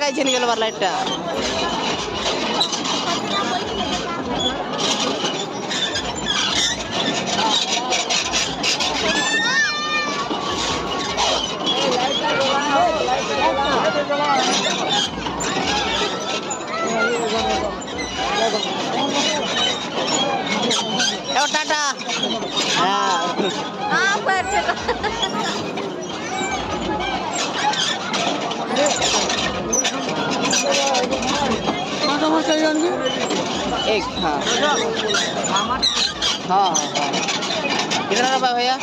খাইছে নি গেল লাইটটা টাটা হ্যাঁ एक हाँ हाँ हाँ कितना रुपया भैया